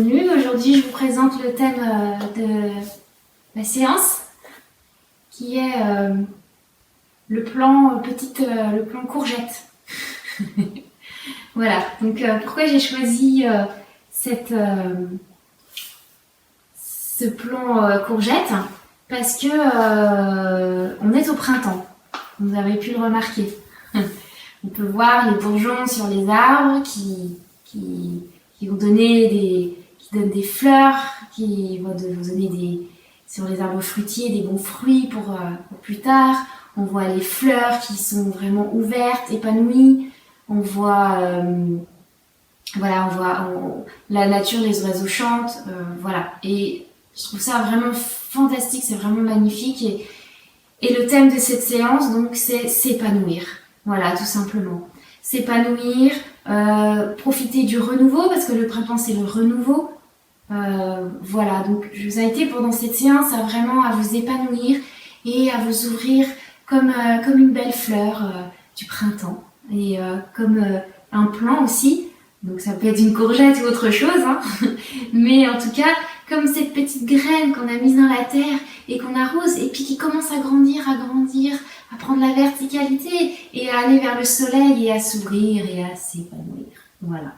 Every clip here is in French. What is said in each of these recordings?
bienvenue. Aujourd'hui, je vous présente le thème de la séance qui est le plan courgette. Voilà, donc pourquoi j'ai choisi ce plan courgette? Parce que on est au printemps, vous avez pu le remarquer. On peut voir les bourgeons sur les arbres qui donnent des fleurs, qui vont vous donner sur les arbres fruitiers des bons fruits pour plus tard. On voit les fleurs qui sont vraiment ouvertes, épanouies. On voit, la nature, les oiseaux chantent, voilà. Et je trouve ça vraiment fantastique, c'est vraiment magnifique. Et le thème de cette séance, donc, c'est s'épanouir. Voilà, tout simplement. S'épanouir, profiter du renouveau, parce que le printemps, c'est le renouveau. Voilà, donc je vous invite pendant cette séance à vous épanouir et à vous ouvrir comme une belle fleur du printemps. Et comme un plant aussi. Donc ça peut être une courgette ou autre chose, hein. Mais en tout cas, comme cette petite graine qu'on a mise dans la terre et qu'on arrose et puis qui commence à grandir, à prendre la verticalité et à aller vers le soleil et à s'ouvrir et à s'épanouir. Voilà.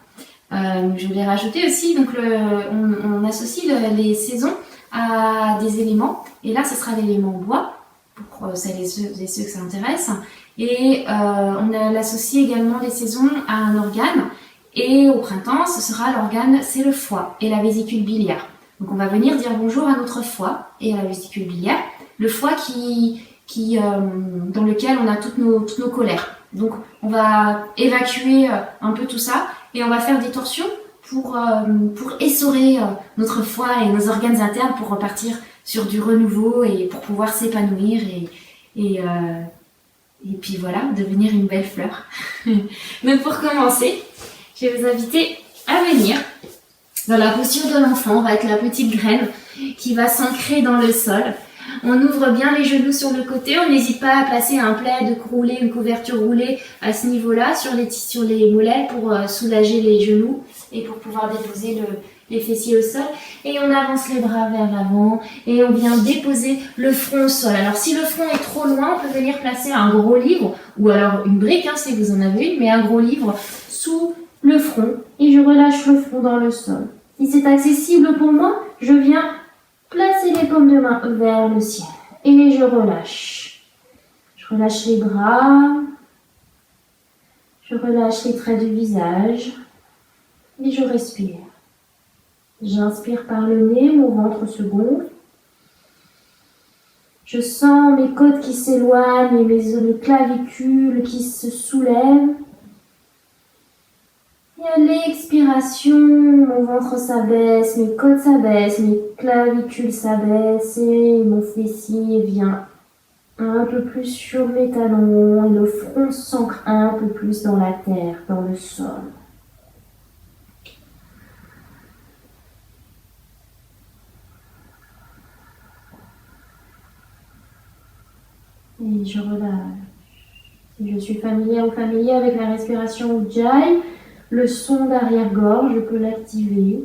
Je voulais rajouter aussi, donc on associe les saisons à des éléments. Et là, ce sera l'élément bois, pour celles et ceux que ça intéresse. Et on associe également les saisons à un organe. Et au printemps, ce sera l'organe, c'est le foie et la vésicule biliaire. Donc on va venir dire bonjour à notre foie et à la vésicule biliaire. Le foie dans lequel on a toutes nos colères. Donc on va évacuer un peu tout ça et on va faire des torsions pour essorer notre foie et nos organes internes pour repartir sur du renouveau et pour pouvoir s'épanouir et puis voilà, devenir une belle fleur. Donc pour commencer, je vais vous inviter à venir dans la posture de l'enfant. On va être la petite graine qui va s'ancrer dans le sol. On ouvre bien les genoux sur le côté. On n'hésite pas à placer un plaid roulé, une couverture roulée à ce niveau-là sur les mollets pour soulager les genoux et pour pouvoir déposer les fessiers au sol. Et on avance les bras vers l'avant et on vient déposer le front au sol. Alors si le front est trop loin, on peut venir placer un gros livre ou alors une brique, si vous en avez une, mais un gros livre sous le front et je relâche le front dans le sol. Si c'est accessible pour moi, je viens placer les paumes de main vers le ciel et je relâche. Je relâche les bras, je relâche les traits du visage et je respire. J'inspire par le nez, mon ventre se gonfle. Je sens mes côtes qui s'éloignent et mes clavicules qui se soulèvent. Et à l'expiration, mon ventre s'abaisse, mes côtes s'abaissent, mes clavicules s'abaissent et mon fessier vient un peu plus sur mes talons et le front s'ancre un peu plus dans la terre, dans le sol. Et je relâche. Si je suis familière ou familier avec la respiration Ujjayi, le son d'arrière-gorge, je peux l'activer.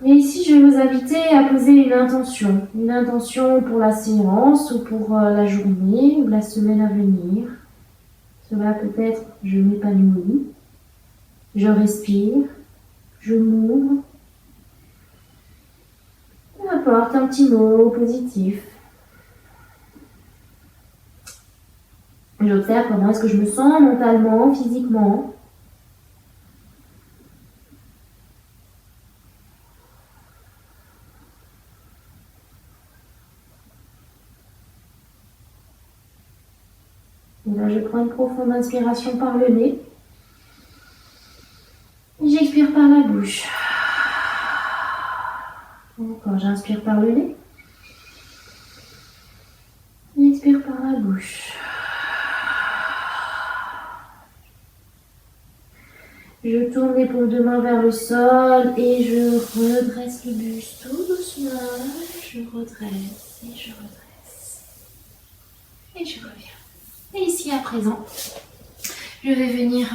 Et ici, je vais vous inviter à poser une intention pour la séance ou pour la journée ou la semaine à venir. Cela peut être je m'épanouis, je respire, je m'ouvre. Peu importe, un petit mot positif. J'observe comment est-ce que je me sens mentalement, physiquement. Et là, je prends une profonde inspiration par le nez. Et j'expire par la bouche. Encore, j'inspire par le nez. Et expire par la bouche. Je tourne l'épaule de main vers le sol et je redresse le buste tout doucement. Je redresse et je redresse. Et je reviens. Et ici à présent, je vais venir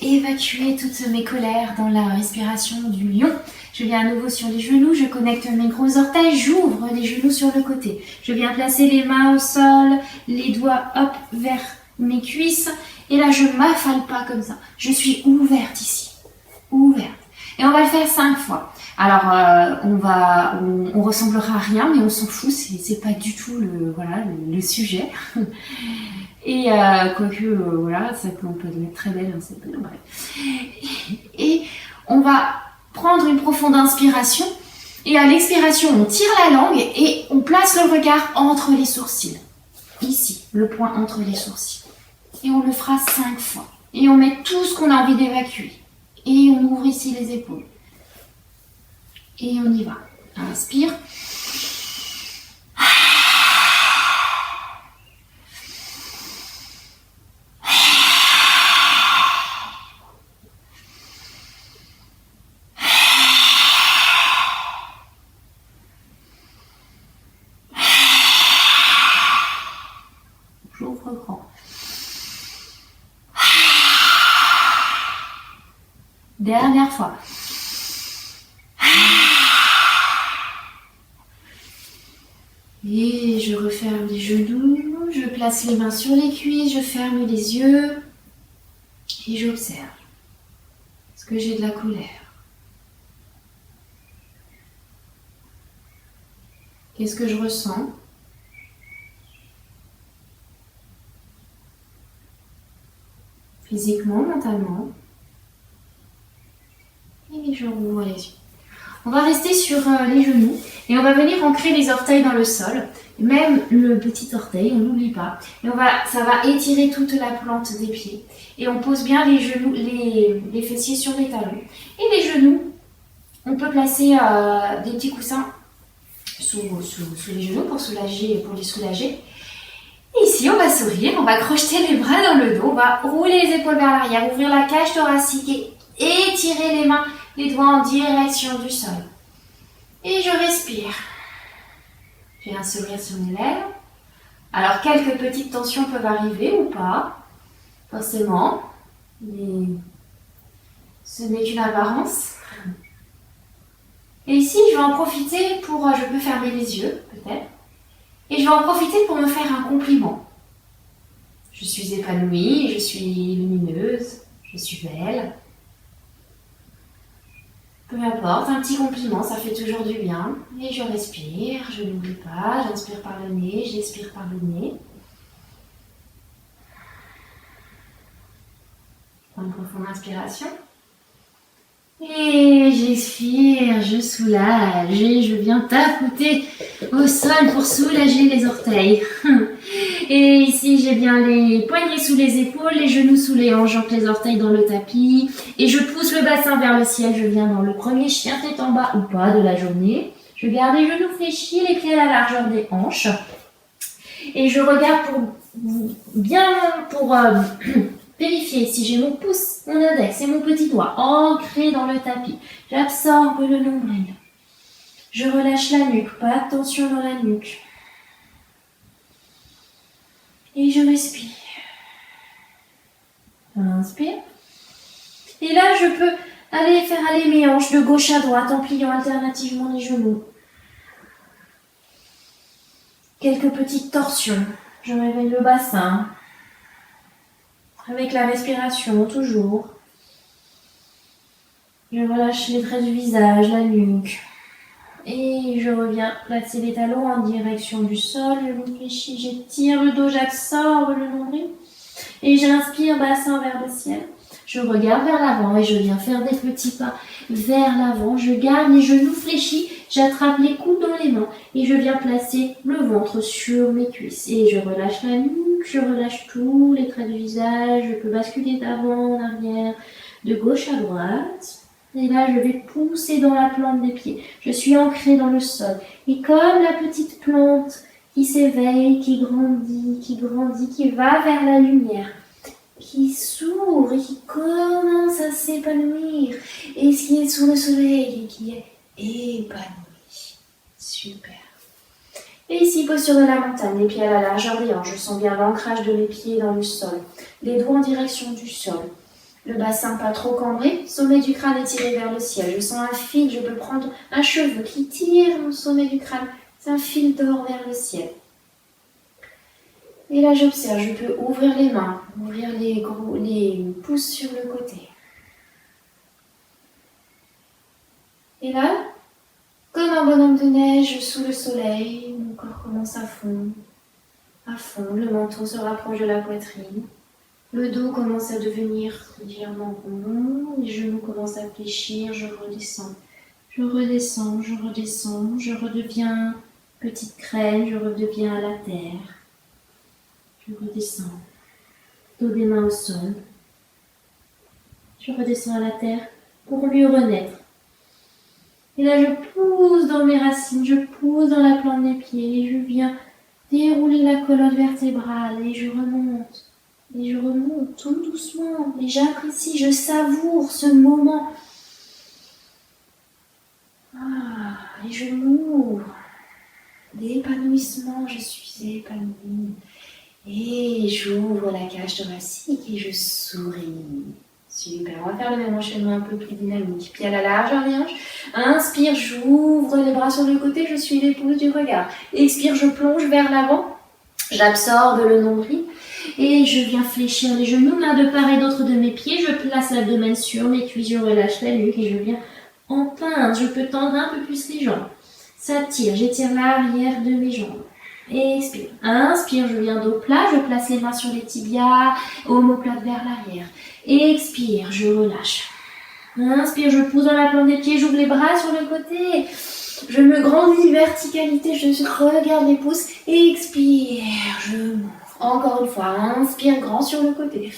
évacuer toutes mes colères dans la respiration du lion. Je viens à nouveau sur les genoux, je connecte mes gros orteils, j'ouvre les genoux sur le côté. Je viens placer les mains au sol, les doigts hop vers mes cuisses. Et là, je ne m'affale pas comme ça. Je suis ouverte ici. Ouverte. Et on va le faire 5 fois. Alors, on ressemblera à rien, mais on s'en fout. C'est pas du tout le sujet. Et quoique, voilà, on peut le mettre très belle. Bref. Et on va prendre une profonde inspiration. Et à l'expiration, on tire la langue et on place le regard entre les sourcils. Ici, le point entre les sourcils. Et on le fera 5 fois. Et on met tout ce qu'on a envie d'évacuer. Et on ouvre ici les épaules. Et on y va. Inspire. J'ouvre grand. Dernière fois. Et je referme les genoux, je place les mains sur les cuisses, je ferme les yeux et j'observe. Est-ce que j'ai de la colère? Qu'est-ce que je ressens? Physiquement, mentalement. Et je rouvre les yeux. On va rester sur les genoux et on va venir ancrer les orteils dans le sol. Même le petit orteil, on n'oublie pas. Et ça va étirer toute la plante des pieds. Et on pose bien les genoux, les fessiers sur les talons. Et les genoux, on peut placer des petits coussins sous les genoux pour les soulager. Et ici, on va sourire, on va crocheter les bras dans le dos, on va rouler les épaules vers l'arrière, ouvrir la cage thoracique et étirer les mains, les doigts en direction du sol. Et je respire. J'ai un sourire sur mes lèvres. Alors, quelques petites tensions peuvent arriver ou pas, forcément, mais ce n'est qu'une apparence. Et ici, je vais en profiter je peux fermer les yeux, peut-être, et je vais en profiter pour me faire un compliment. Je suis épanouie, je suis lumineuse, je suis belle. Peu importe, un petit compliment, ça fait toujours du bien. Et je respire, je n'oublie pas, j'inspire par le nez, j'expire par le nez. Je prends une profonde inspiration. Et j'expire, je soulage et je viens tapoter au sol pour soulager les orteils. Et ici, j'ai bien les poignets sous les épaules, les genoux sous les hanches, j'ancre les orteils dans le tapis. Et je pousse le bassin vers le ciel, je viens dans le premier chien tête en bas ou pas de la journée. Je garde les genoux fléchis, les pieds à la largeur des hanches. Et je regarde pour vérifier si j'ai mon pouce, mon index et mon petit doigt ancrés dans le tapis. J'absorbe le nombril. Je relâche la nuque, pas de tension dans la nuque. Et je respire. Inspire. Et là, je peux faire aller mes hanches de gauche à droite en pliant alternativement les genoux. Quelques petites torsions. Je réveille le bassin. Avec la respiration, toujours. Je relâche les traits du visage, la nuque. Et je reviens placer les talons en direction du sol. Je réfléchis, j'étire le dos, j'absorbe le nombril. Et j'inspire, bassin vers le ciel. Je regarde vers l'avant et je viens faire des petits pas vers l'avant. Je garde les genoux fléchis, j'attrape les coudes dans les mains et je viens placer le ventre sur mes cuisses. Et je relâche la nuque, je relâche tous les traits du visage. Je peux basculer d'avant en arrière, de gauche à droite. Et là, je vais pousser dans la plante des pieds. Je suis ancrée dans le sol. Et comme la petite plante qui s'éveille, qui grandit, qui va vers la lumière, qui s'ouvre et qui commence à s'épanouir. Et ce qui est sous le soleil et qui est épanoui. Super. Et ici, posture de la montagne, les pieds à la largeur des hanches. Je sens bien l'ancrage de mes pieds dans le sol. Les doigts en direction du sol. Le bassin pas trop cambré, sommet du crâne étiré vers le ciel. Je sens un fil, je peux prendre un cheveu qui tire mon sommet du crâne. C'est un fil d'or vers le ciel. Et là, j'observe, je peux ouvrir les mains, ouvrir les pouces sur le côté. Et là, comme un bonhomme de neige sous le soleil, mon corps commence à fondre. Le menton se rapproche de la poitrine. Le dos commence à devenir légèrement rond, les genoux commencent à fléchir, je redescends. Je redescends, je redescends, je redeviens petite crème, je redeviens à la terre. Je redescends. Dos des mains au sol. Je redescends à la terre pour mieux renaître. Et là, je pousse dans mes racines, je pousse dans la plante des pieds et je viens dérouler la colonne vertébrale et je remonte. Et je remonte tout doucement. Et j'apprécie, je savoure ce moment. Et je m'ouvre d'épanouissement, je suis épanouie. Et j'ouvre la cage thoracique et je souris. Super, on va faire le même enchaînement un peu plus dynamique. Pieds à la largeur des hanches. Inspire, j'ouvre les bras sur le côté, je suis l'épaule du regard. Expire, je plonge vers l'avant. J'absorbe le nombril et je viens fléchir les genoux l'un de part et d'autre de mes pieds. Je place l'abdomen sur mes cuisses, je relâche la nuque et je viens en pince. Je peux tendre un peu plus les jambes. Ça tire, j'étire l'arrière de mes jambes. Expire. Inspire, je viens dos plat, je place les mains sur les tibias, omoplate vers l'arrière. Expire, je relâche. Inspire, je pousse dans la plante des pieds, j'ouvre les bras sur le côté. Je me grandis, verticalité, je regarde les pouces. Expire, je m'ouvre. Encore une fois, inspire, grand sur le côté.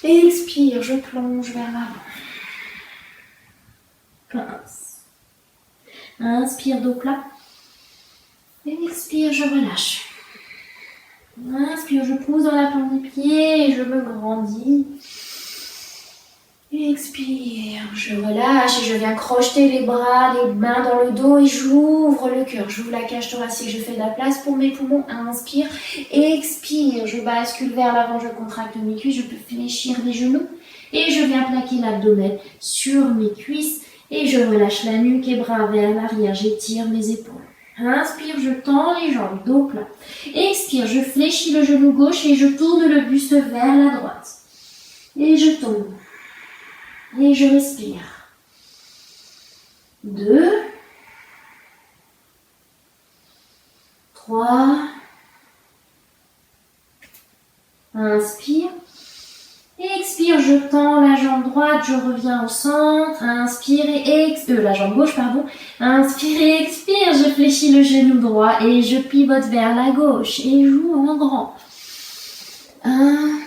Expire, je plonge vers l'avant. Pince. Inspire, dos plat. Expire, je relâche. Inspire, je pousse dans la plante des pieds et je me grandis. Expire, je relâche et je viens crocheter les bras, les mains dans le dos et j'ouvre le cœur. J'ouvre la cage thoracique, je fais de la place pour mes poumons. Inspire, expire, je bascule vers l'avant, je contracte mes cuisses, je peux fléchir les genoux et je viens plaquer l'abdomen sur mes cuisses et je relâche la nuque et bras vers l'arrière, j'étire mes épaules. Inspire, je tends les jambes, dos plat. Expire, je fléchis le genou gauche et je tourne le buste vers la droite. Et je tombe. Et je respire. 2, 3, inspire. Expire, je tends la jambe droite, je reviens au centre. Inspire et expire, la jambe gauche, pardon. Inspire et expire, je fléchis le genou droit et je pivote vers la gauche et j'ouvre en grand. 1,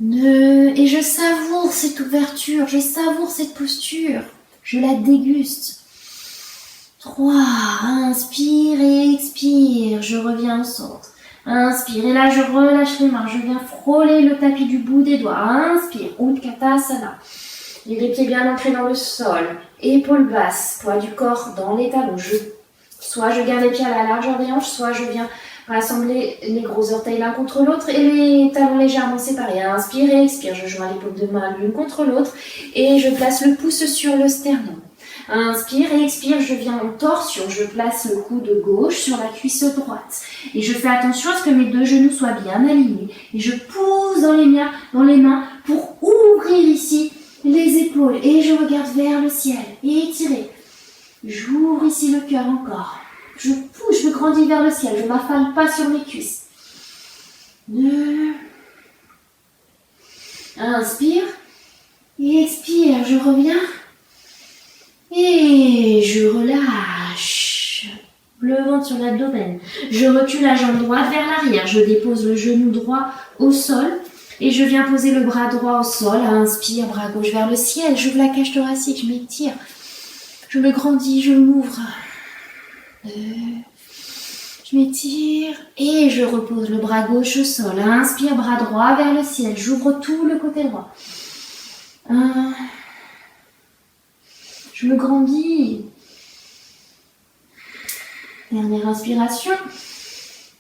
2, et je savoure cette ouverture, je savoure cette posture, je la déguste. 3, inspire et expire, je reviens au centre. Inspire, et là je relâche les mains, je viens frôler le tapis du bout des doigts. Inspire, Utkatasana. Les pieds bien ancrés dans le sol, épaules basses, poids du corps dans les talons. Soit je garde les pieds à la largeur des hanches, soit je viens rassembler les gros orteils l'un contre l'autre et les talons légèrement séparés. Inspire et expire, je joins les paumes de main l'une contre l'autre et je place le pouce sur le sternum. Inspire et expire, je viens en torsion, je place le coude gauche sur la cuisse droite. Et je fais attention à ce que mes deux genoux soient bien alignés. Et je pousse dans les mains pour ouvrir ici les épaules. Et je regarde vers le ciel et étirer. J'ouvre ici le cœur encore. Je pousse, je grandis vers le ciel, je ne m'affale pas sur mes cuisses. 2. Inspire et expire, je reviens. Et je relâche le ventre sur l'abdomen. Je recule la jambe droite vers l'arrière. Je dépose le genou droit au sol et je viens poser le bras droit au sol. Inspire, bras gauche vers le ciel. J'ouvre la cage thoracique, je m'étire. Je me grandis, je m'ouvre. 2. Je m'étire et je repose le bras gauche au sol. Inspire, bras droit vers le ciel. J'ouvre tout le côté droit. Je me grandis. Dernière inspiration.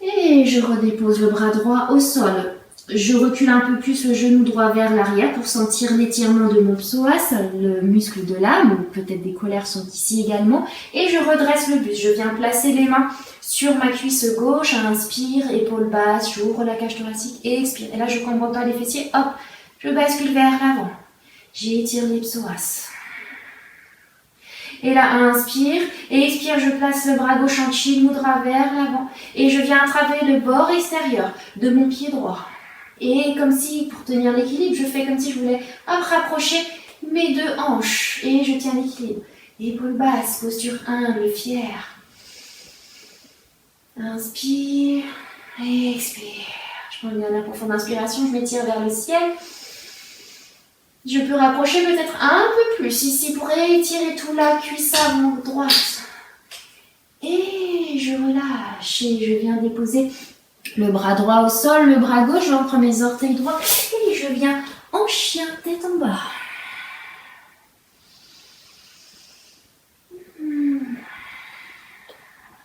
Et je redépose le bras droit au sol. Je recule un peu plus le genou droit vers l'arrière pour sentir l'étirement de mon psoas, le muscle de l'âme, ou peut-être des colères sont ici également. Et je redresse le buste. Je viens placer les mains sur ma cuisse gauche. Inspire, épaule basse, j'ouvre la cage thoracique et expire. Et là, je ne comprends pas les fessiers. Hop, je bascule vers l'avant. J'étire les psoas. Et là, inspire et expire, je place le bras gauche en Chin Mudra vers l'avant. Et je viens attraper le bord extérieur de mon pied droit. Et comme si, pour tenir l'équilibre, je fais comme si je voulais rapprocher mes deux hanches. Et je tiens l'équilibre. Épaule basse, posture humble, fière. Inspire et expire. Je prends bien la profonde inspiration, je m'étire vers le ciel. Je peux rapprocher peut-être un peu plus ici pour étirer tout la cuisse avant droite. Et je relâche et je viens déposer le bras droit au sol, le bras gauche, j'entre mes orteils droits et je viens en chien, tête en bas.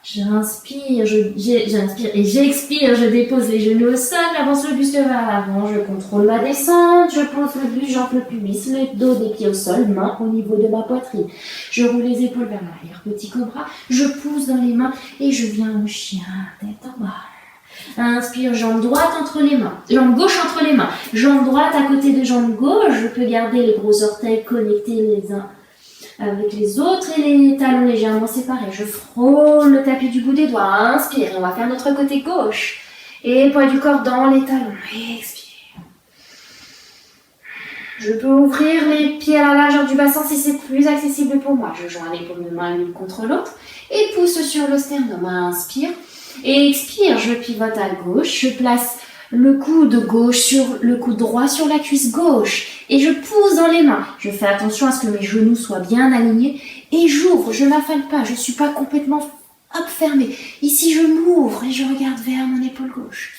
J'inspire, j'inspire et j'expire, je dépose les genoux au sol, j'avance le buste vers l'avant, je contrôle ma descente, je pose le buste, j'enfle le pubis, le dos des pieds au sol, main au niveau de ma poitrine. Je roule les épaules vers l'arrière, petit cobra, je pousse dans les mains et je viens au chien, tête en bas. Inspire, jambe droite entre les mains, jambe gauche entre les mains, jambe droite à côté de jambe gauche, je peux garder les gros orteils connectés les uns avec les autres et les talons légèrement séparés. Je frôle le tapis du bout des doigts. Inspire, on va faire notre côté gauche. Et poids du corps dans les talons. Expire. Je peux ouvrir les pieds à la largeur du bassin si c'est plus accessible pour moi. Je joins les paumes de main l'une contre l'autre et pousse sur le sternum. Inspire et expire. Je pivote à gauche. Je place le coude gauche sur le coude droit sur la cuisse gauche et je pousse dans les mains. Je fais attention à ce que mes genoux soient bien alignés et j'ouvre, je n'affale pas, je ne suis pas complètement fermée. Ici, je m'ouvre et je regarde vers mon épaule gauche.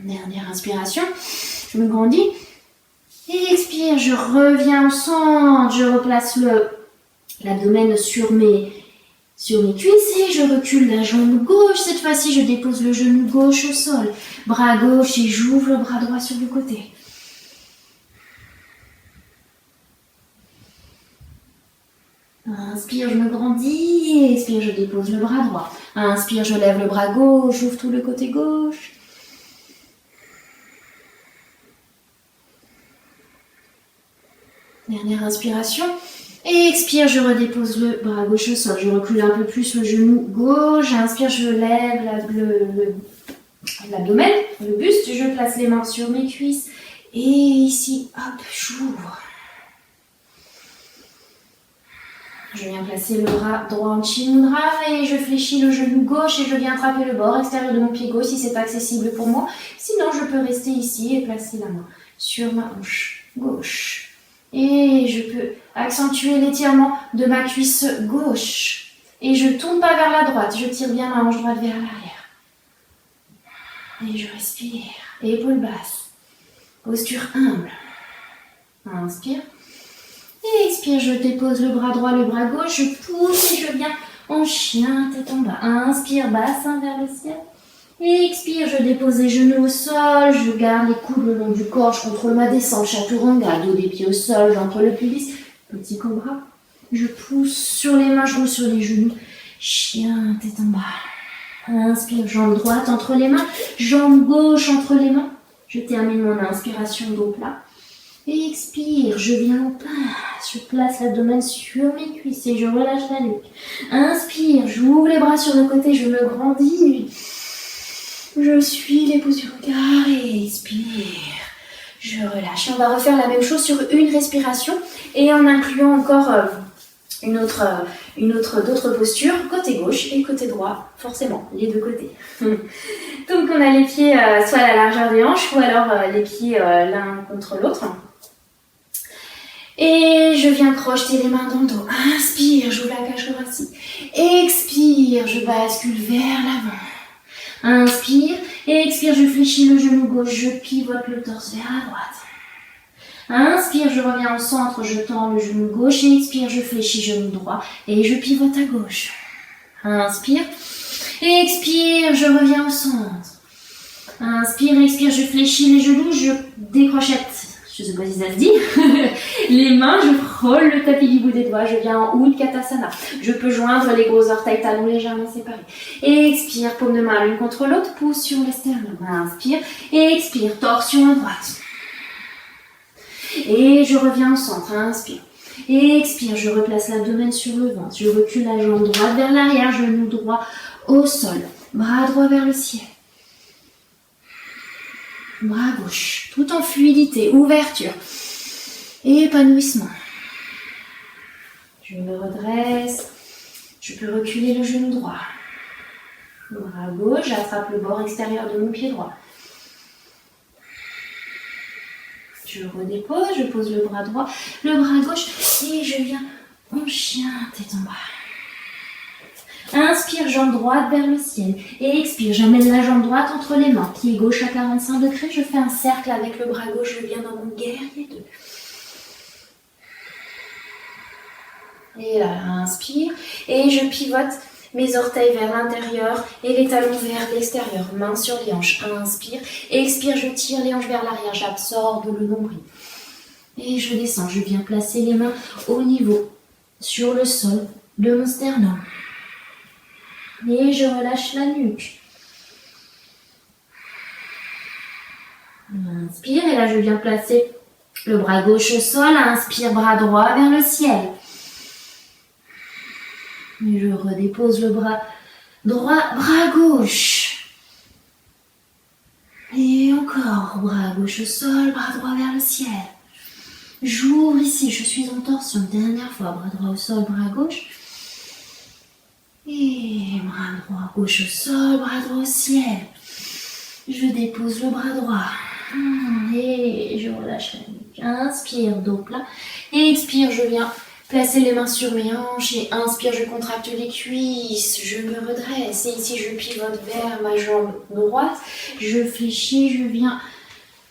Dernière inspiration, je me grandis et expire, je reviens au centre, je replace l'abdomen sur mes cuisses et je recule la jambe gauche. Cette fois-ci, je dépose le genou gauche au sol. Bras gauche et j'ouvre le bras droit sur le côté. Inspire, je me grandis. Expire, je dépose le bras droit. Inspire, je lève le bras gauche, j'ouvre tout le côté gauche. Dernière inspiration. Et expire, je redépose le bras gauche au sol. Je recule un peu plus le genou gauche. Inspire, je lève l'abdomen, le buste. Je place les mains sur mes cuisses. Et ici, hop, j'ouvre. Je viens placer le bras droit en Chin Mudra et je fléchis le genou gauche et je viens attraper le bord extérieur de mon pied gauche si c'est pas accessible pour moi. Sinon, je peux rester ici et placer la main sur ma hanche gauche. Et je peux accentuer l'étirement de ma cuisse gauche. Et je ne tourne pas vers la droite. Je tire bien ma hanche droite vers l'arrière. Et je respire. Épaule basse. Posture humble. Inspire. Et expire. Je dépose le bras droit, le bras gauche. Je pousse et je viens en chien, tête en bas. Inspire, bassin vers le ciel. Et expire, je dépose les genoux au sol, je garde les coudes le long du corps, je contrôle ma descente, chaturanga, dos des pieds au sol, j'entre le pubis, petit cobra. Je pousse sur les mains, je roule sur les genoux, chien, tête en bas. Inspire, jambe droite entre les mains, jambe gauche entre les mains. Je termine mon inspiration dos plat. Et expire, je viens en place, je place l'abdomen sur mes cuisses et je relâche la nuque. Inspire, j'ouvre les bras sur le côté, je me grandis. Je suis les postures carrées, expire, je relâche. On va refaire la même chose sur une respiration et en incluant encore d'autres postures, côté gauche et côté droit, forcément, les deux côtés. Donc on a les pieds soit à la largeur des hanches ou alors les pieds l'un contre l'autre. Et je viens crocheter les mains dans le dos. Inspire, j'ouvre la cage thoracique. Expire, je bascule vers l'avant. Inspire, expire, je fléchis le genou gauche, je pivote le torse vers la droite. Inspire, je reviens au centre, je tends le genou gauche. Expire, je fléchis genou droit et je pivote à gauche. Inspire, expire, je reviens au centre. Inspire, expire, je fléchis les genoux, je décrochette. Je sais pas si ça se dit. Les mains, je frôle le tapis du bout des doigts. Je viens en Utkatasana. Je peux joindre les gros orteils talons légèrement séparés. Expire, paume de main l'une contre l'autre. Pousse sur l'esternum. Inspire. Expire, torsion à droite. Et je reviens au centre. Inspire. Expire, je replace l'abdomen sur le ventre. Je recule la jambe droite vers l'arrière. Genou droit au sol. Bras droit vers le ciel. Bras gauche, tout en fluidité, ouverture, épanouissement. Je me redresse, je peux reculer le genou droit. Bras gauche, j'attrape le bord extérieur de mon pied droit. Je redépose, je pose le bras droit, le bras gauche et je viens en chien, tête en bas. Inspire, jambe droite vers le ciel. Et expire, j'amène la jambe droite entre les mains. Pied gauche à 45 degrés. Je fais un cercle avec le bras gauche. Je viens dans mon guerrier 2. Et là, inspire. Et je pivote mes orteils vers l'intérieur et les talons vers l'extérieur. Main sur les hanches. Inspire. Expire, je tire les hanches vers l'arrière. J'absorbe le nombril. Et je descends. Je viens placer les mains au niveau, sur le sol de mon sternum. Et je relâche la nuque. Inspire, et là je viens placer le bras gauche au sol. Inspire, bras droit vers le ciel. Et je redépose le bras droit, bras gauche. Et encore, bras gauche au sol, bras droit vers le ciel. J'ouvre ici, je suis en torsion. Dernière fois, bras droit au sol, bras gauche. Et bras droit, gauche au sol, bras droit au ciel. Je dépose le bras droit. Et je relâche la nuque. Inspire, dos plat. Expire, je viens placer les mains sur mes hanches. Et inspire, je contracte les cuisses. Je me redresse. Et ici, je pivote vers ma jambe droite. Je fléchis, je viens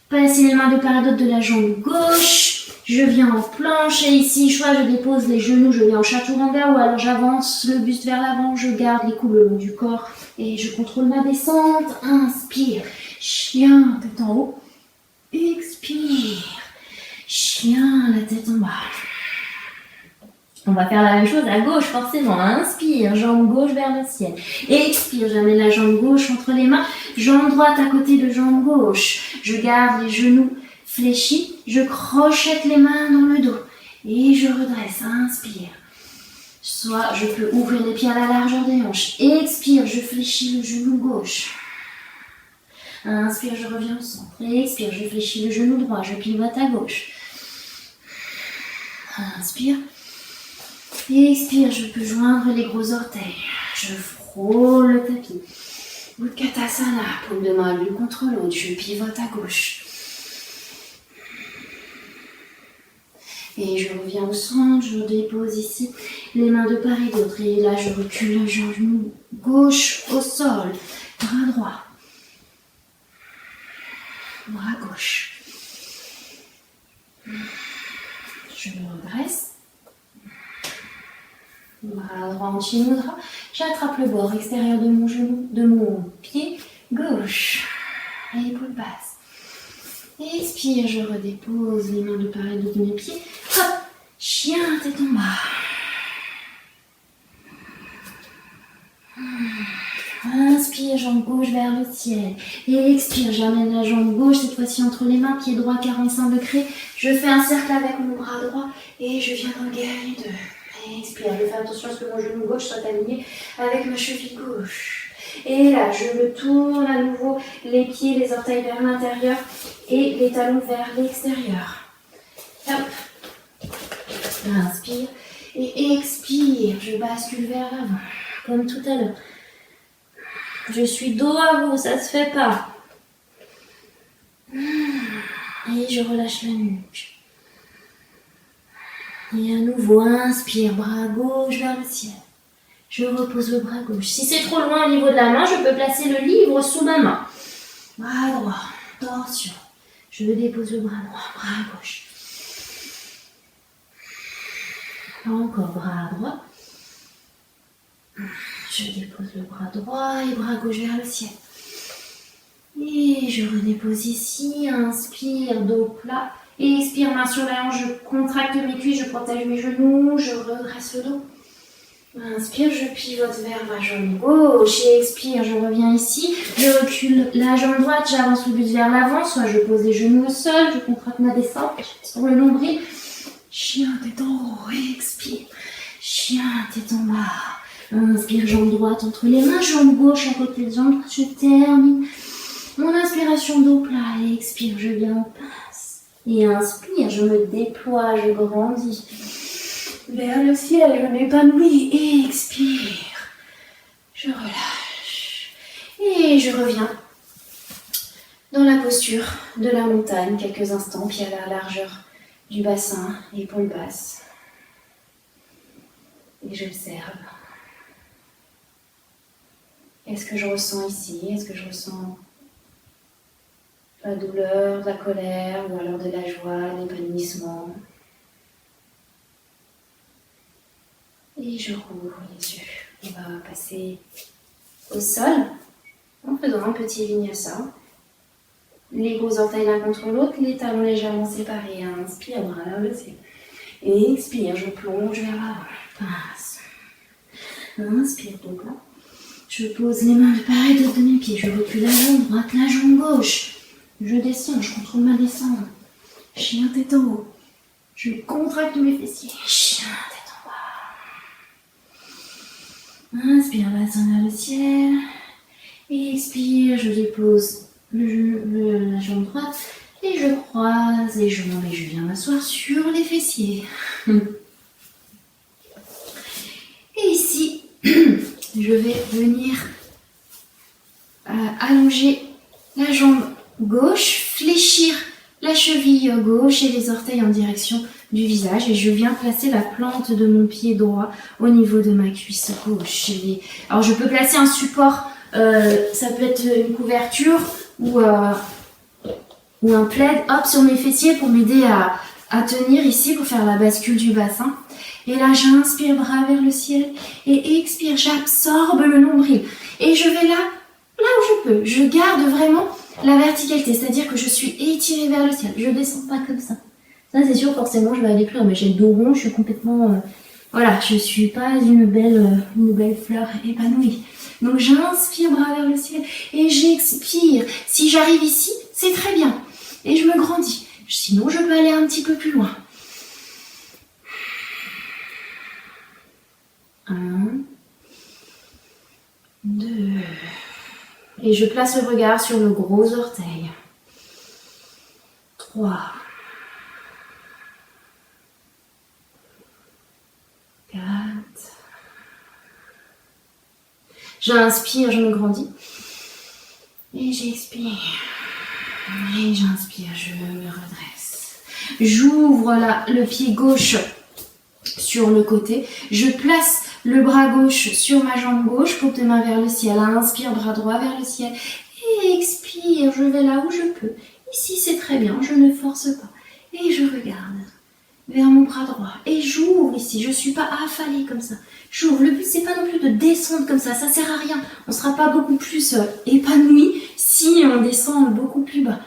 passer les mains de part et d'autre de la jambe gauche. Je viens en planche et ici, soit je dépose les genoux, je viens en chat tour-en-bas ou alors j'avance le buste vers l'avant, je garde les coudes le long du corps et je contrôle ma descente. Inspire, chien, tête en haut. Expire, chien, la tête en bas. On va faire la même chose à gauche forcément. Inspire, jambe gauche vers le ciel. Expire, j'amène la jambe gauche entre les mains, jambe droite à côté de jambe gauche. Je garde les genoux fléchis, je crochette les mains dans le dos et je redresse. Inspire. Soit je peux ouvrir les pieds à la largeur des hanches. Expire, je fléchis le genou gauche. Inspire, je reviens au centre. Expire, je fléchis le genou droit, je pivote à gauche. Inspire. Expire, je peux joindre les gros orteils. Je frôle le tapis. Utkatasana, paume de main l'une contre l'autre. Je pivote à gauche. Et je reviens au centre, je dépose ici les mains de part et d'autre. Et là, je recule le genou gauche au sol. Bras droit. Bras gauche. Je me redresse. Bras droit en Chinmudra. J'attrape le bord extérieur de mon genou, de mon pied gauche. Épaule basse. Expire, je redépose les mains de part et d'autre de mes pieds. Hop, chien, tête en bas. Inspire, jambe gauche vers le ciel. Et expire, j'amène la jambe gauche, cette fois-ci entre les mains, pied droit 45 degrés. Je fais un cercle avec mon bras droit et je viens dans le guerrier 2. Expire, je fais attention à ce que mon genou gauche soit aligné avec ma cheville gauche. Et là, je me tourne à nouveau, les pieds, les orteils vers l'intérieur et les talons vers l'extérieur. Hop. Inspire et expire. Je bascule vers l'avant, comme tout à l'heure. Je suis dos à vous, ça se fait pas. Et je relâche la nuque. Et à nouveau, inspire, bras gauche vers le ciel. Je repose le bras gauche. Si c'est trop loin au niveau de la main, je peux placer le livre sous ma main. Bras droit, torsion. Je dépose le bras droit, bras gauche. Encore bras droit. Je dépose le bras droit et bras gauche vers le ciel. Et je redépose ici. Inspire, dos plat. Et expire, main sur la hanche. Je contracte mes cuisses, je protège mes genoux. Je redresse le dos. Inspire, je pivote vers ma jambe gauche. Et expire, je reviens ici. Je recule la jambe droite. J'avance le buste vers l'avant. Soit je pose les genoux au sol. Je contracte ma descente sur le nombril. Chien, tête en haut. Expire. Chien, tête en bas. Inspire, jambe droite entre les mains. Jambe gauche à côté de jambe droite. Je termine mon inspiration dos plat. Et expire, je viens en pince. Et inspire, je me déploie, je grandis. Vers le ciel, je m'épanouis. Et expire. Je relâche. Et je reviens dans la posture de la montagne. Quelques instants, pied à la largeur du bassin, épaules basses. Et j'observe. Qu'est-ce que je ressens ici? Est-ce que je ressens de la douleur, de la colère, ou alors de la joie, de l'épanouissement? Et je rouvre les yeux. On va passer au sol en faisant un petit vinyasa. Les gros orteils l'un contre l'autre, les talons légèrement séparés. Inspire, bras vers le ciel. Et expire, je plonge vers l'avant. Pince. Inspire, donc là. Je pose les mains de part et d'autre de mes pieds. Je recule la jambe droite, la jambe gauche. Je descends, je contrôle ma descente. Chien, tête en haut. Je contracte mes fessiers. Chien, tête en bas. Inspire, bassin vers le ciel. Expire, je dépose la jambe droite et je croise les jambes et je viens m'asseoir sur les fessiers. Et ici, je vais venir allonger la jambe gauche, fléchir la cheville gauche et les orteils en direction du visage et je viens placer la plante de mon pied droit au niveau de ma cuisse gauche. Alors je peux placer un support, ça peut être une couverture ou un plaid, hop, sur mes fessiers pour m'aider à tenir ici, pour faire la bascule du bassin. Et là, j'inspire, bras vers le ciel. Et expire, j'absorbe le nombril. Et je vais là où je peux. Je garde vraiment la verticalité, c'est-à-dire que je suis étirée vers le ciel. Je descends pas comme ça. Ça, c'est sûr, forcément, je vais aller plus loin. Mais j'ai le dos rond, je suis complètement... voilà, je suis pas une belle fleur épanouie. Donc, j'inspire, bras vers le ciel. Et j'expire. Si j'arrive ici, c'est très bien. Et je me grandis. Sinon, je peux aller un petit peu plus loin. 1, 2. Et je place le regard sur le gros orteil. 3. 4. J'inspire, je me grandis. Et j'expire. Et j'inspire, je me redresse. J'ouvre le pied gauche sur le côté. Je place le bras gauche sur ma jambe gauche, paume de main vers le ciel. Inspire, bras droit vers le ciel. Et expire, je vais là où je peux. Ici, c'est très bien, je ne force pas. Et je regarde vers mon bras droit. Et j'ouvre ici, je ne suis pas affalée comme ça. J'ouvre. Le but, c'est pas non plus de descendre comme ça sert à rien. On ne sera pas beaucoup plus épanoui si on descend beaucoup plus bas.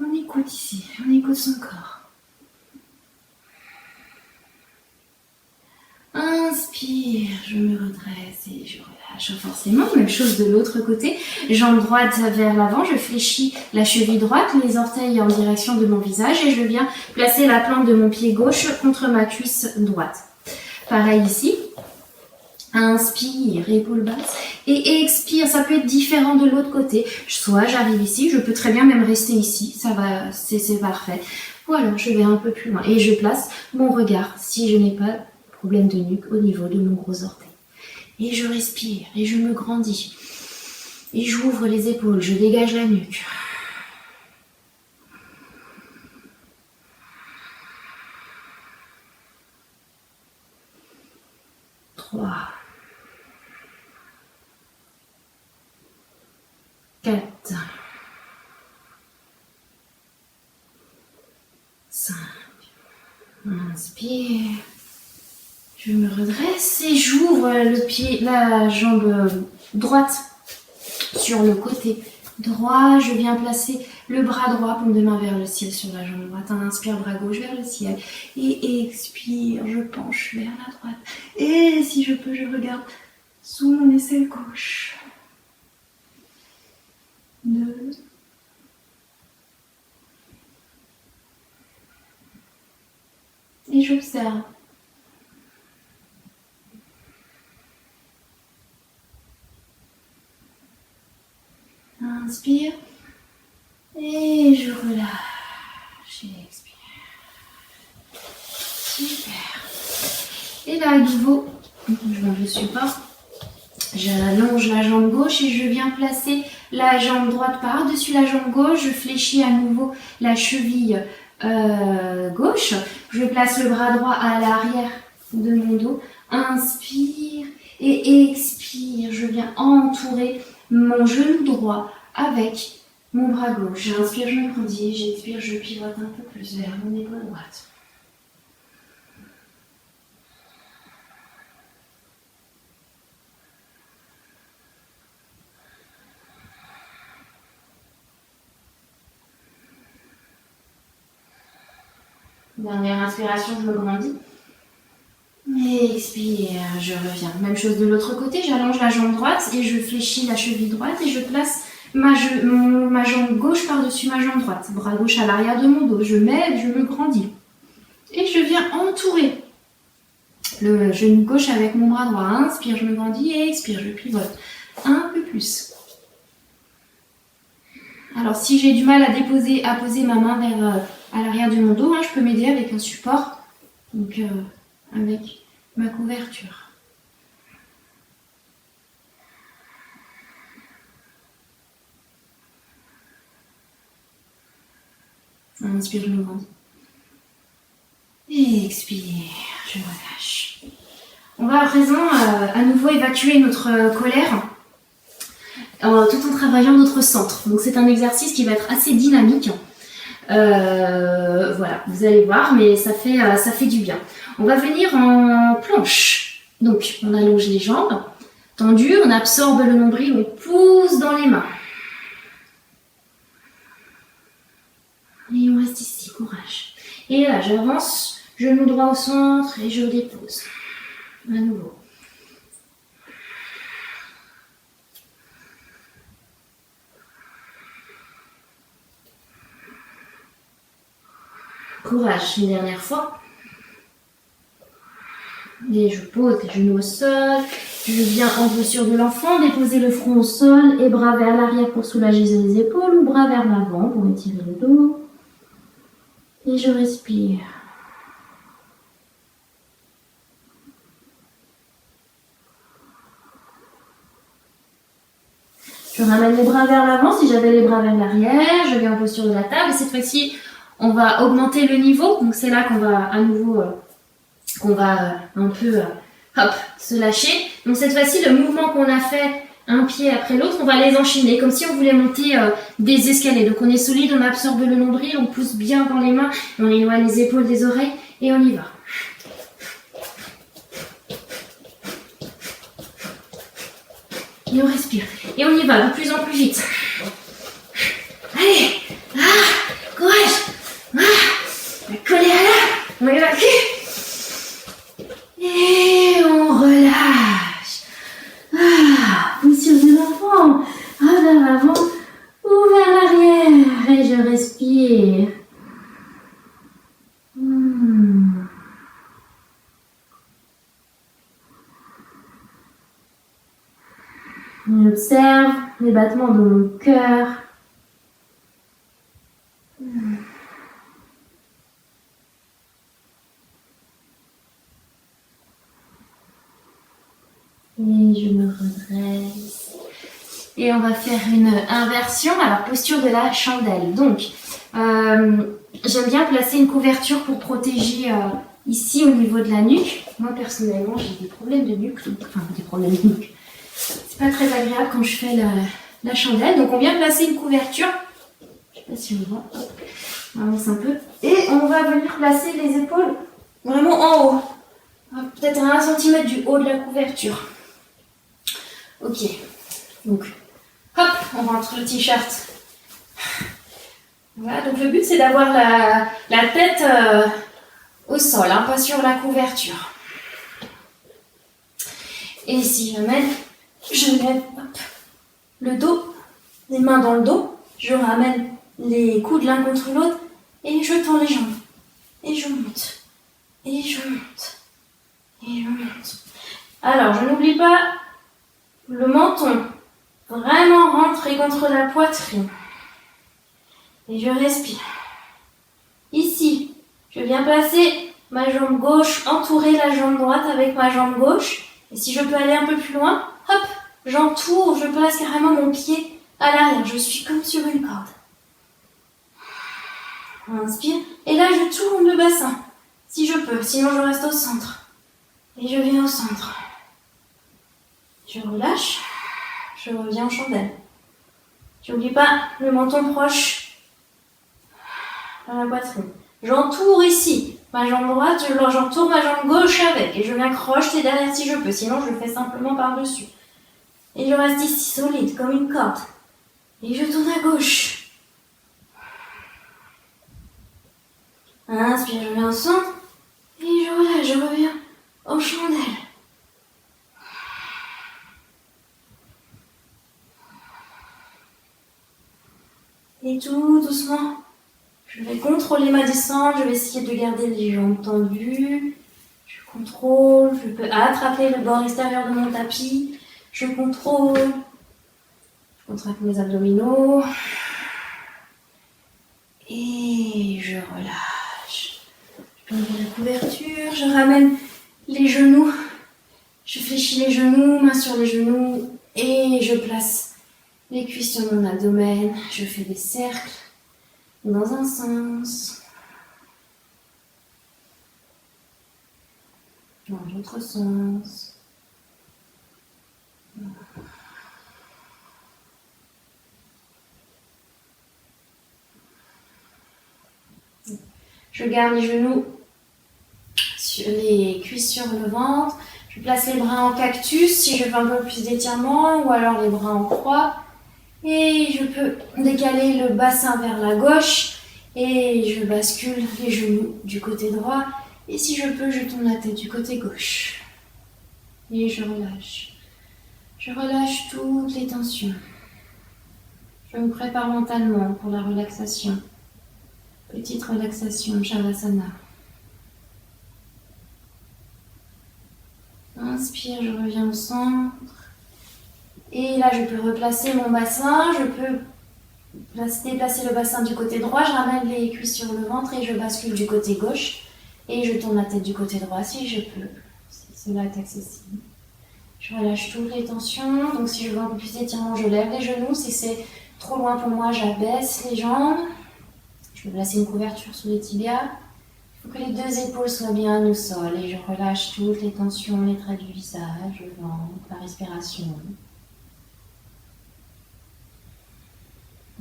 On écoute ici, on écoute son corps. Inspire, je me redresse et je relâche. Forcément, même chose de l'autre côté. Jambe droite vers l'avant, je fléchis la cheville droite, les orteils en direction de mon visage et je viens placer la plante de mon pied gauche contre ma cuisse droite. Pareil ici. Inspire, épaule basse. Et expire, ça peut être différent de l'autre côté. Soit j'arrive ici, je peux très bien même rester ici. Ça va, c'est parfait. Ou alors je vais un peu plus loin. Et je place mon regard, si je n'ai pas problème de nuque, au niveau de mon gros orteil. Et je respire, et je me grandis. Et j'ouvre les épaules, je dégage la nuque. 4, 5. Inspire. Je me redresse et j'ouvre le pied, la jambe droite sur le côté droit. Je viens placer le bras droit, paume de main vers le ciel sur la jambe droite. Inspire, bras gauche vers le ciel. Et expire, je penche vers la droite. Et si je peux, je regarde sous mon aisselle gauche. 2. Et j'observe. Inspire. Et je relâche. Et expire. Super. Et là, à nouveau, je mets le support. J'allonge la jambe gauche et je viens placer la jambe droite par-dessus la jambe gauche. Je fléchis à nouveau la cheville gauche. Je place le bras droit à l'arrière de mon dos. Inspire et expire. Je viens entourer mon genou droit avec mon bras gauche. J'inspire, je me grandis. J'expire, je pivote un peu plus vers mon épaule droite. Dernière inspiration, je me grandis. Et expire, je reviens. Même chose de l'autre côté, j'allonge la jambe droite et je fléchis la cheville droite et je place ma jambe gauche par-dessus ma jambe droite. Bras gauche à l'arrière de mon dos. Je m'aide, je me grandis. Et je viens entourer le genou gauche avec mon bras droit. Inspire, je me grandis et expire, je pivote un peu plus. Alors si j'ai du mal à poser ma main vers à l'arrière de mon dos, je peux m'aider avec un support, donc avec ma couverture. Inspire, je me grandis. Et expire, je relâche. On va à présent à nouveau évacuer notre colère tout en travaillant notre centre. Donc c'est un exercice qui va être assez dynamique. Voilà, vous allez voir, mais ça fait du bien. On va venir en planche. Donc, on allonge les jambes tendues, on absorbe le nombril, on pousse dans les mains. Et on reste ici, courage. Et là, j'avance, genou droit au centre et je dépose. À nouveau. Courage, une dernière fois. Et je pose les genoux au sol. Je viens en posture de l'enfant, déposer le front au sol et bras vers l'arrière pour soulager les épaules ou bras vers l'avant pour étirer le dos. Et je respire. Je ramène les bras vers l'avant si j'avais les bras vers l'arrière. Je viens en posture de la table. Et cette fois-ci, on va augmenter le niveau. Donc c'est là qu'on va à nouveau, un peu se lâcher. Donc cette fois-ci, le mouvement qu'on a fait un pied après l'autre, on va les enchaîner comme si on voulait monter des escaliers. Donc on est solide, on absorbe le nombril, on pousse bien dans les mains, et on éloigne les épaules des oreilles et on y va. Et on respire. Et on y va de plus en plus vite. Allez, courage. Coller à là, on évacue. Et on relâche. Posture de l'enfant. Vers l'avant ou vers l'arrière. Et je respire. J'observe les battements de mon cœur. Et je me redresse. Et on va faire une inversion. Alors, posture de la chandelle. Donc, j'aime bien placer une couverture pour protéger ici au niveau de la nuque. Moi, personnellement, j'ai des problèmes de nuque. Enfin, des problèmes de nuque. C'est pas très agréable quand je fais la chandelle. Donc on vient placer une couverture. Je ne sais pas si on voit. On avance un peu. Et on va venir placer les épaules vraiment en haut. Peut-être à 1 cm du haut de la couverture. Ok. Donc, hop, on rentre le t-shirt. Voilà, donc le but c'est d'avoir la tête au sol, hein, pas sur la couverture. Et si jamais je lève le dos, les mains dans le dos, je ramène les coudes l'un contre l'autre et je tends les jambes. Et je monte. Et je monte. Et je monte. Alors, je n'oublie pas le menton. Vraiment rentrer contre la poitrine. Et je respire. Ici, je viens placer ma jambe gauche, entourer la jambe droite avec ma jambe gauche. Et si je peux aller un peu plus loin, hop, j'entoure, je place carrément mon pied à l'arrière. Je suis comme sur une corde. Inspire. Et là, je tourne le bassin, si je peux. Sinon, je reste au centre. Et je viens au centre. Je relâche. Je reviens en chandelle. J'oublie pas le menton proche dans la poitrine. J'entoure ici ma jambe droite, j'entoure ma jambe gauche avec. Et je viens crocheter derrière si je peux. Sinon, je le fais simplement par-dessus. Et je reste ici solide, comme une corde. Et je tourne à gauche. Inspire, je viens au centre. Et je relâche, je reviens en chandelle. Et tout doucement, je vais contrôler ma descente, je vais essayer de garder les jambes tendues. Je contrôle, je peux attraper le bord extérieur de mon tapis. Je contrôle, je contracte mes abdominaux. Et je relâche. Je prends la couverture, je ramène les genoux. Je fléchis les genoux, main sur les genoux. Et je place les cuisses sur mon abdomen, je fais des cercles dans un sens, dans l'autre sens. Je garde les genoux sur les cuisses sur le ventre. Je place les bras en cactus si je fais un peu plus d'étirement ou alors les bras en croix. Et je peux décaler le bassin vers la gauche et je bascule les genoux du côté droit. Et si je peux, je tourne la tête du côté gauche. Et je relâche. Je relâche toutes les tensions. Je me prépare mentalement pour la relaxation. Petite relaxation, Shavasana. Inspire, je reviens au centre. Et là, je peux replacer mon bassin, je peux déplacer le bassin du côté droit, je ramène les cuisses sur le ventre et je bascule du côté gauche. Et je tourne la tête du côté droit si je peux, si cela est accessible. Je relâche toutes les tensions, donc si je veux un peu plus d'étirement, je lève les genoux. Si c'est trop loin pour moi, j'abaisse les jambes. Je peux placer une couverture sous les tibias. Il faut que les deux épaules soient bien au sol et je relâche toutes les tensions, les traits du visage, le ventre, la respiration.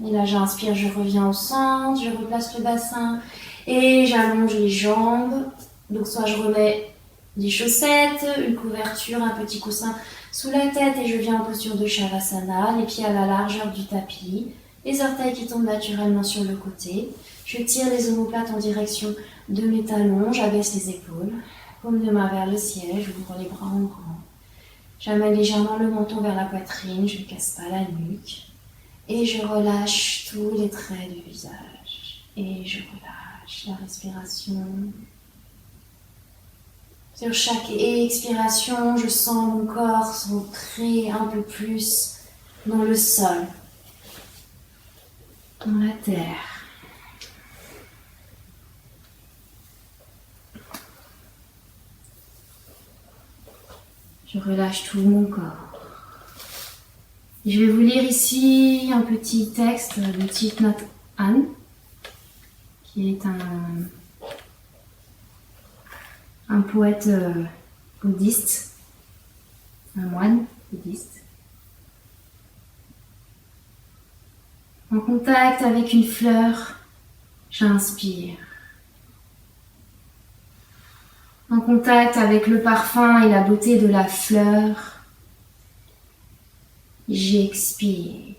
Et là, j'inspire, je reviens au centre, je replace le bassin et j'allonge les jambes. Donc, soit je remets des chaussettes, une couverture, un petit coussin sous la tête et je viens en posture de Shavasana, les pieds à la largeur du tapis, les orteils qui tombent naturellement sur le côté. Je tire les omoplates en direction de mes talons, j'abaisse les épaules, paume de main vers le ciel, j'ouvre les bras en grand. J'amène légèrement le menton vers la poitrine, je ne casse pas la nuque. Et je relâche tous les traits du visage. Et je relâche la respiration. Sur chaque expiration, je sens mon corps s'ancrer un peu plus dans le sol, dans la terre. Je relâche tout mon corps. Je vais vous lire ici un petit texte de Thich Nhat Hanh, qui est un poète bouddhiste, un moine bouddhiste. En contact avec une fleur, j'inspire. En contact avec le parfum et la beauté de la fleur, j'expire.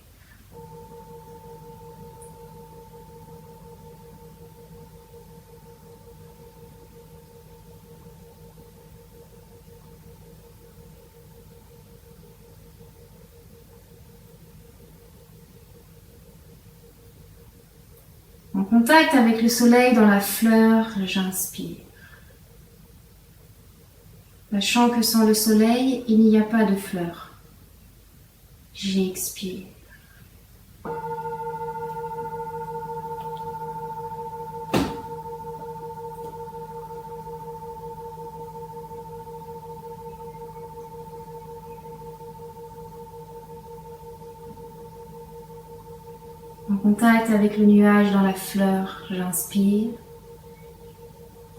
En contact avec le soleil dans la fleur, j'inspire. Sachant que sans le soleil, il n'y a pas de fleur. J'expire. En contact avec le nuage dans la fleur, j'inspire.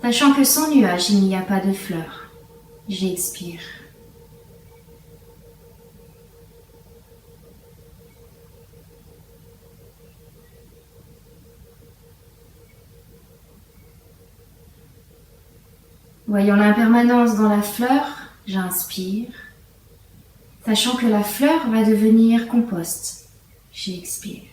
Sachant que sans nuage, il n'y a pas de fleur. J'expire. Voyant l'impermanence dans la fleur, j'inspire. Sachant que la fleur va devenir compost. J'expire.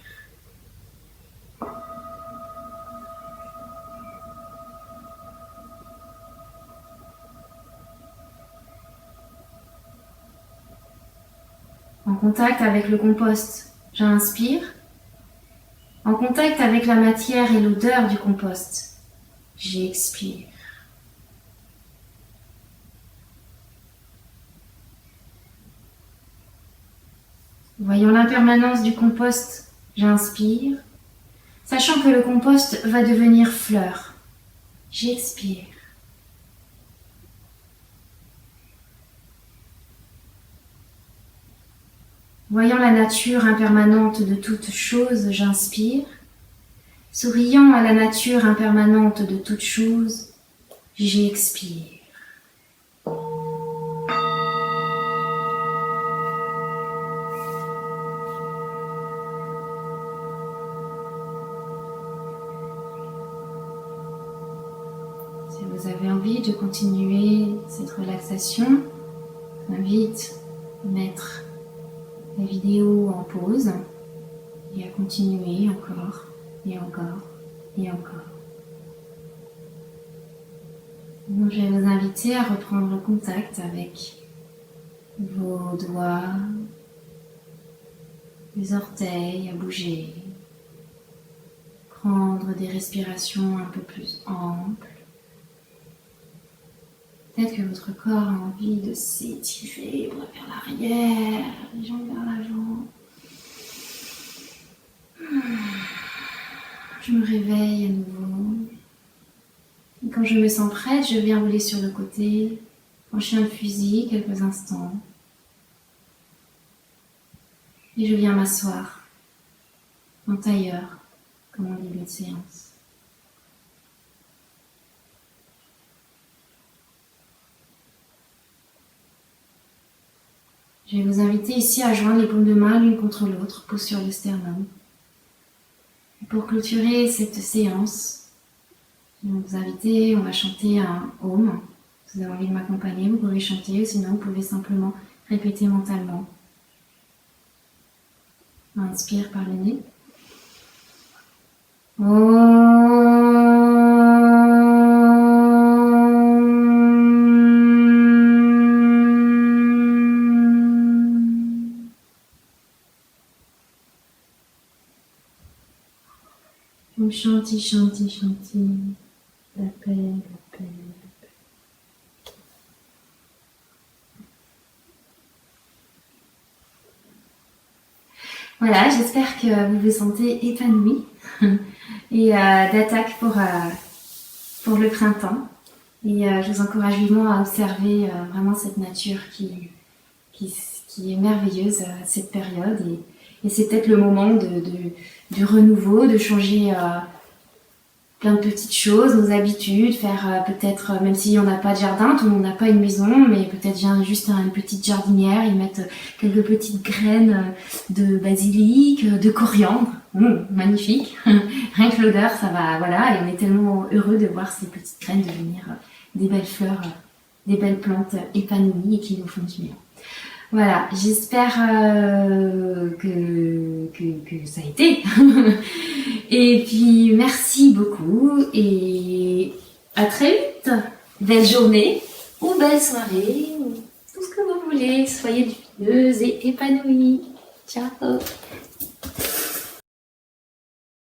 En contact avec le compost, j'inspire. En contact avec la matière et l'odeur du compost, j'expire. Voyant l'impermanence du compost, j'inspire. Sachant que le compost va devenir fleur, j'expire. Voyant la nature impermanente de toute chose, j'inspire. Souriant à la nature impermanente de toute chose, j'expire. Si vous avez envie de continuer cette relaxation, je vous invite à mettre la vidéo en pause et à continuer encore et encore et encore. Donc, je vais vous inviter à reprendre contact avec vos doigts, les orteils, à bouger, prendre des respirations un peu plus amples. Peut-être que votre corps a envie de s'étirer vers l'arrière, les jambes vers l'avant. Je me réveille à nouveau. Et quand je me sens prête, je viens rouler sur le côté, en chien de fusil, quelques instants. Et je viens m'asseoir en tailleur, comme en début de séance. Je vais vous inviter ici à joindre les paumes de main l'une contre l'autre, pouce sur le sternum. Et pour clôturer cette séance, je vais vous inviter, on va chanter un Om. Si vous avez envie de m'accompagner, vous pouvez chanter, ou sinon vous pouvez simplement répéter mentalement. On inspire par le nez. Chanti, chanti, chanti. La paix, la paix, la paix. Voilà, j'espère que vous vous sentez épanoui et d'attaque pour le printemps. Et je vous encourage vivement à observer vraiment cette nature qui est merveilleuse à cette période. Et c'est peut-être le moment du renouveau, de changer plein de petites choses, nos habitudes, faire peut-être, même si on n'a pas de jardin, tout le monde n'a pas une maison, mais peut-être juste une petite jardinière, y mettre quelques petites graines de basilic, de coriandre, magnifique. Rien que l'odeur, ça va, voilà. Et on est tellement heureux de voir ces petites graines devenir des belles fleurs, des belles plantes épanouies et qui nous font du bien. Voilà, j'espère que ça a été. Et puis, merci beaucoup et à très vite. Belle journée ou belle soirée, ou tout ce que vous voulez. Soyez lumineuses et épanouies. Ciao.